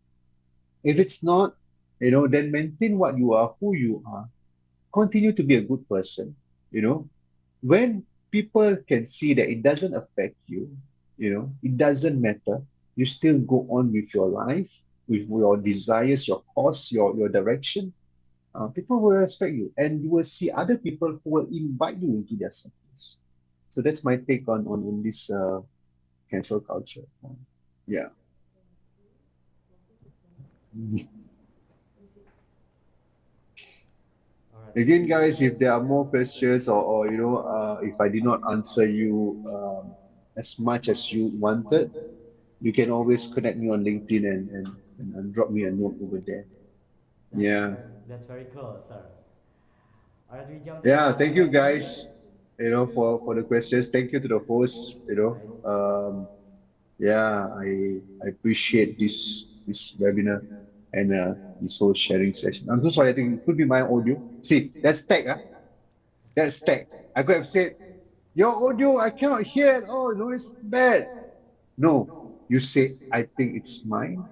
If it's not, you know, then maintain what you are, who you are, continue to be a good person. You know, when people can see that it doesn't affect you, you know, it doesn't matter, you still go on with your life, with your desires, your course, your direction, people will respect you, and you will see other people who will invite you into their circles. So that's my take on this cancel culture. Yeah. Again, guys, if there are more questions or if I did not answer you as much as you wanted, you can always connect me on LinkedIn and drop me a note over there. Yeah. That's very cool, sir. All right, we jump to Yeah, the thank you next topic. guys, for the questions. Thank you to the host. Yeah, I appreciate this webinar and this whole sharing session. I'm so sorry, I think it could be my audio. See, that's tech, that's tech. I could have said, your audio, I cannot hear it. Oh, no, it's bad. No, you say, I think it's mine.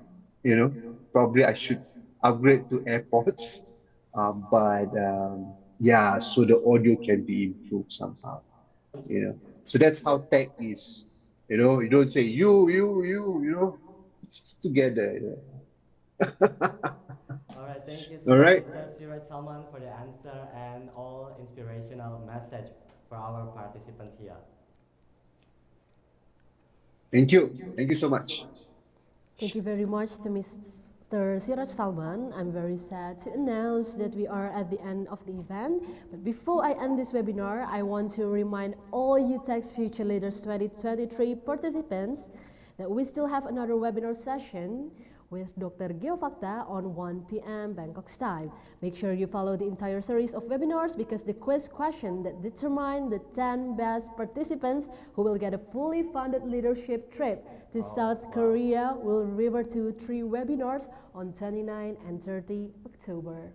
Probably I should upgrade to AirPods. But yeah, so the audio can be improved somehow. So that's how tech is. You don't say you, it's together. All right, thank you so All much, right. Mr. Suraj Salman, for the answer and all inspirational message for our participants here. Thank you. Thank you so much. Thank you very much to Mr. Siraj Salman. I'm very sad to announce that we are at the end of the event. But before I end this webinar, I want to remind all UTech's Future Leaders 2023 participants that we still have another webinar session with Dr. Geofakta on 1 p.m. Bangkok's time. Make sure you follow the entire series of webinars because the quiz question that determine the 10 best participants who will get a fully funded leadership trip to South Korea will refer to 3 webinars on 29 and 30 October.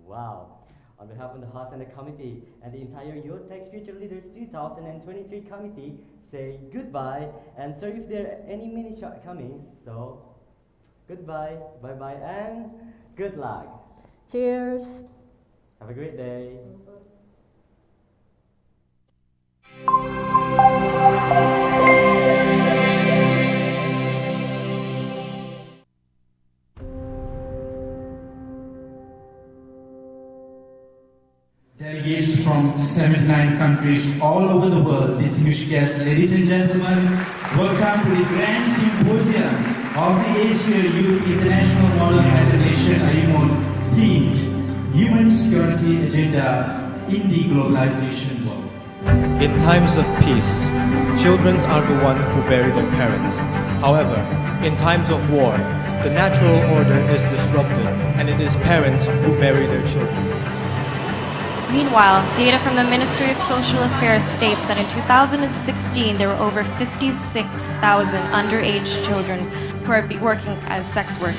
Wow. On behalf of the host and the committee and the entire UTech's Future Leaders 2023 committee, say goodbye. And sorry if there are any mini shortcomings. So goodbye, bye-bye, and good luck. Cheers. Have a great day. Delegates from 79 countries all over the world, distinguished guests, ladies and gentlemen, welcome to the Grand Symposium of the Asia Youth International Model Federation IMOD themed Human Security Agenda in the Globalization World. In times of peace, children are the ones who bury their parents. However, in times of war, the natural order is disrupted and it is parents who bury their children. Meanwhile, data from the Ministry of Social Affairs states that in 2016 there were over 56,000 underage children who are working as sex workers.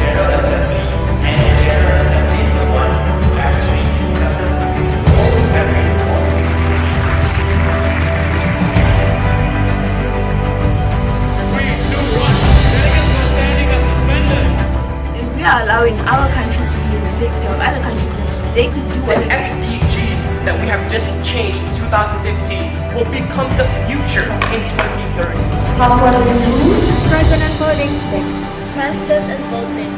General Assembly, and the General Assembly is the one who actually discusses all the countries involved. 3, 2, 1. Delegates are standing as suspended. If we are allowing our countries to be in the safety of other countries, they could do The anything. SDGs that we have just changed in 2015 will become the future in 2030. President voting. President voting.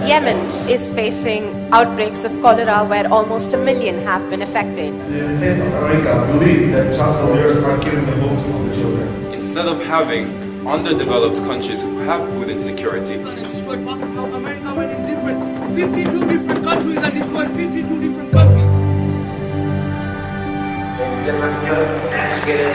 Yemen is facing outbreaks of cholera where almost 1 million have been affected. The States of America believe that child soldiers are killing the hopes of the children. Instead of having underdeveloped countries who have food insecurity, Destroyed half of America went in 52 different countries and destroyed 52 different countries. Ladies and gentlemen, put your hands together.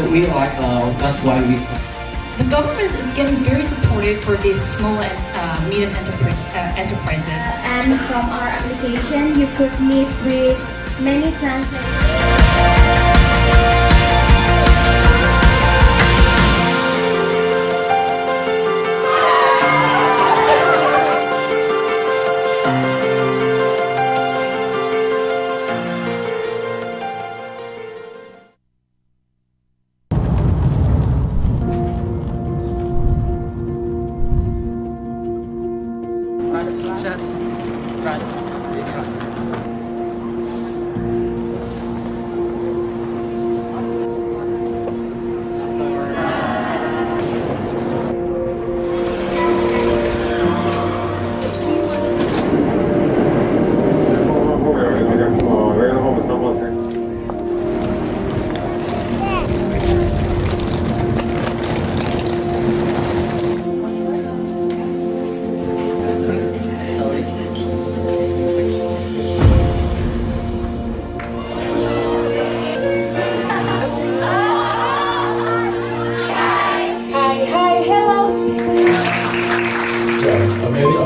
we like that's why we. The government is getting very supportive for these small and medium enterprises. And from our application, you could meet with many translators.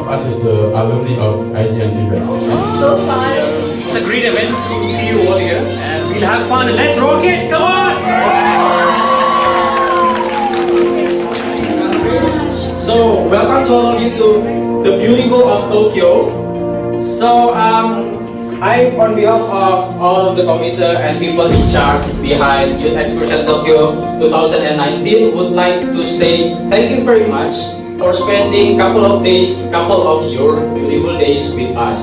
Us is the alumni of IGN. So fun! It's a great event to see you all here, and we'll have fun. Let's rock it! Come on! So, welcome to all of you to the beautiful of Tokyo. So, I, on behalf of all of the committee and people in charge behind Youth Exhibition Tokyo 2019, would like to say thank you very much for spending couple of your beautiful days with us.